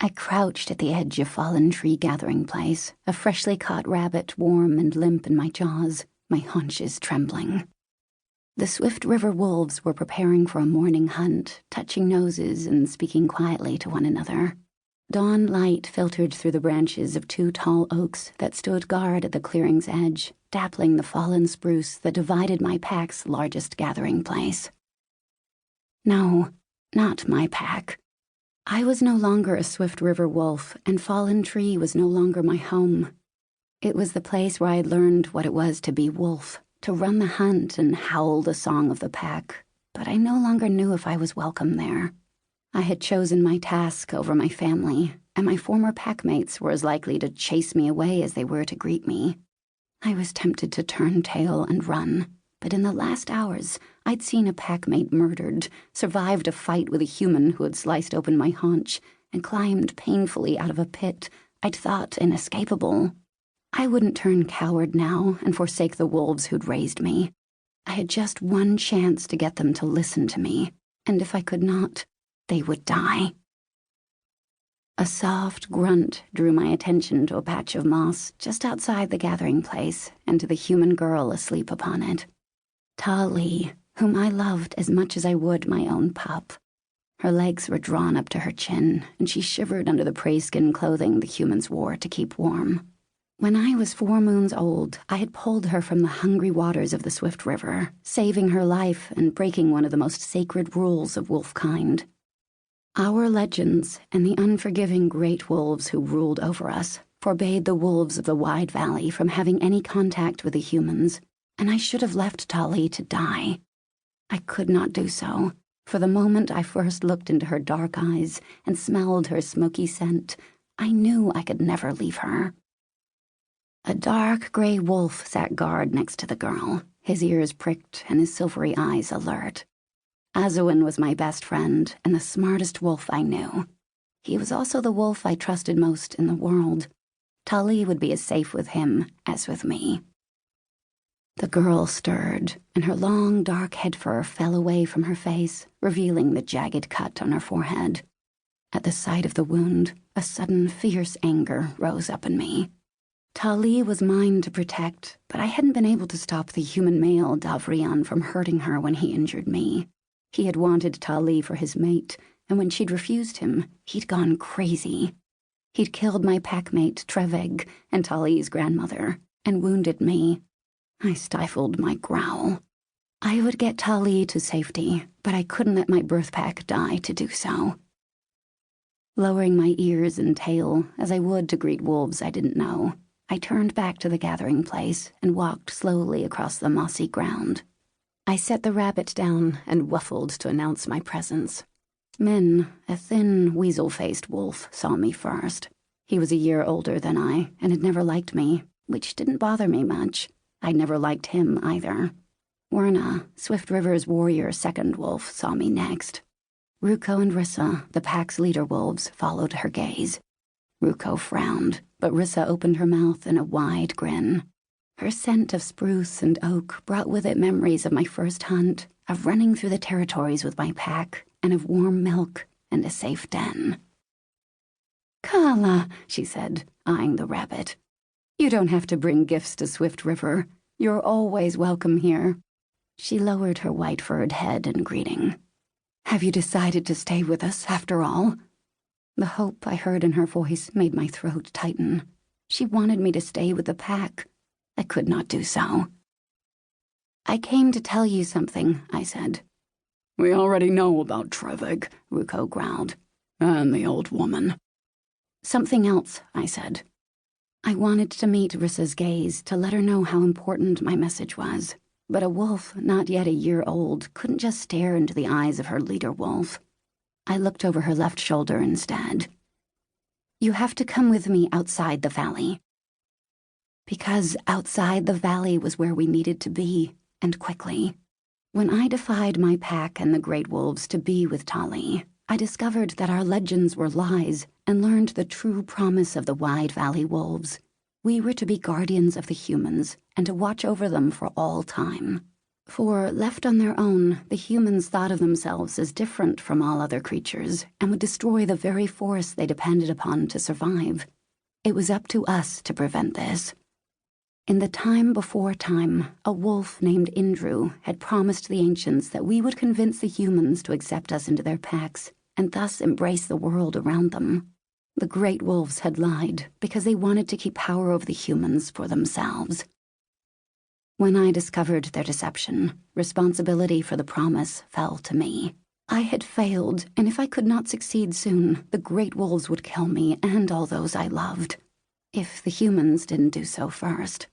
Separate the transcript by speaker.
Speaker 1: I crouched at the edge of fallen tree gathering place, a freshly caught rabbit warm and limp in my jaws, my haunches trembling. The Swift River wolves were preparing for a morning hunt, touching noses and speaking quietly to one another. Dawn light filtered through the branches of 2 tall oaks that stood guard at the clearing's edge, dappling the fallen spruce that divided my pack's largest gathering place. No, not my pack. I was no longer a Swift River wolf, and Fallen Tree was no longer my home. It was the place where I had learned what it was to be wolf, to run the hunt and howl the song of the pack, but I no longer knew if I was welcome there. I had chosen my task over my family, and my former packmates were as likely to chase me away as they were to greet me. I was tempted to turn tail and run, but in the last hours, I'd seen a packmate murdered, survived a fight with a human who had sliced open my haunch, and climbed painfully out of a pit I'd thought inescapable. I wouldn't turn coward now and forsake the wolves who'd raised me. I had just one chance to get them to listen to me, and if I could not, they would die. A soft grunt drew my attention to a patch of moss just outside the gathering place and to the human girl asleep upon it. Tali, whom I loved as much as I would my own pup. Her legs were drawn up to her chin, and she shivered under the prey-skin clothing the humans wore to keep warm. When I was 4 moons old, I had pulled her from the hungry waters of the Swift River, saving her life and breaking one of the most sacred rules of wolfkind. Our legends and the unforgiving great wolves who ruled over us forbade the wolves of the Wide Valley from having any contact with the humans, and I should have left Tali to die. I could not do so, for the moment I first looked into her dark eyes and smelled her smoky scent, I knew I could never leave her. A dark gray wolf sat guard next to the girl, his ears pricked and his silvery eyes alert. Azowin was my best friend and the smartest wolf I knew. He was also the wolf I trusted most in the world. Tali would be as safe with him as with me. The girl stirred, and her long, dark head fur fell away from her face, revealing the jagged cut on her forehead. At the sight of the wound, a sudden fierce anger rose up in me. Tali was mine to protect, but I hadn't been able to stop the human male Davrian from hurting her when he injured me. He had wanted Tali for his mate, and when she'd refused him, he'd gone crazy. He'd killed my packmate, Treveg, and Tali's grandmother, and wounded me. I stifled my growl. I would get Tali to safety, but I couldn't let my birth pack die to do so. Lowering my ears and tail, as I would to greet wolves I didn't know, I turned back to the gathering place and walked slowly across the mossy ground. I set the rabbit down and whuffled to announce my presence. Min, a thin, weasel-faced wolf, saw me first. He was a year older than I and had never liked me, which didn't bother me much. I'd never liked him either. Werna, Swift River's warrior second wolf, saw me next. Ruko and Rissa, the pack's leader wolves, followed her gaze. Ruko frowned, but Rissa opened her mouth in a wide grin. Her scent of spruce and oak brought with it memories of my first hunt, of running through the territories with my pack, and of warm milk and a safe den. "Kaala," she said, eyeing the rabbit. "You don't have to bring gifts to Swift River. You're always welcome here." She lowered her white-furred head in greeting. "Have you decided to stay with us after all?" The hope I heard in her voice made my throat tighten. She wanted me to stay with the pack. I could not do so. "I came to tell you something," I said.
Speaker 2: "We already know about Treveg," Ruko growled, "and the old woman."
Speaker 1: "Something else," I said. I wanted to meet Rissa's gaze to let her know how important my message was, but a wolf not yet a year old couldn't just stare into the eyes of her leader wolf. I looked over her left shoulder instead. "You have to come with me outside the valley." Because outside the valley was where we needed to be, and quickly. When I defied my pack and the great wolves to be with Tali, I discovered that our legends were lies and learned the true promise of the Wide Valley wolves. We were to be guardians of the humans and to watch over them for all time. For, left on their own, the humans thought of themselves as different from all other creatures and would destroy the very force they depended upon to survive. It was up to us to prevent this. In the time before time, a wolf named Indru had promised the ancients that we would convince the humans to accept us into their packs and thus embrace the world around them. The great wolves had lied because they wanted to keep power over the humans for themselves. When I discovered their deception, responsibility for the promise fell to me. I had failed, and if I could not succeed soon, the great wolves would kill me and all those I loved, if the humans didn't do so first.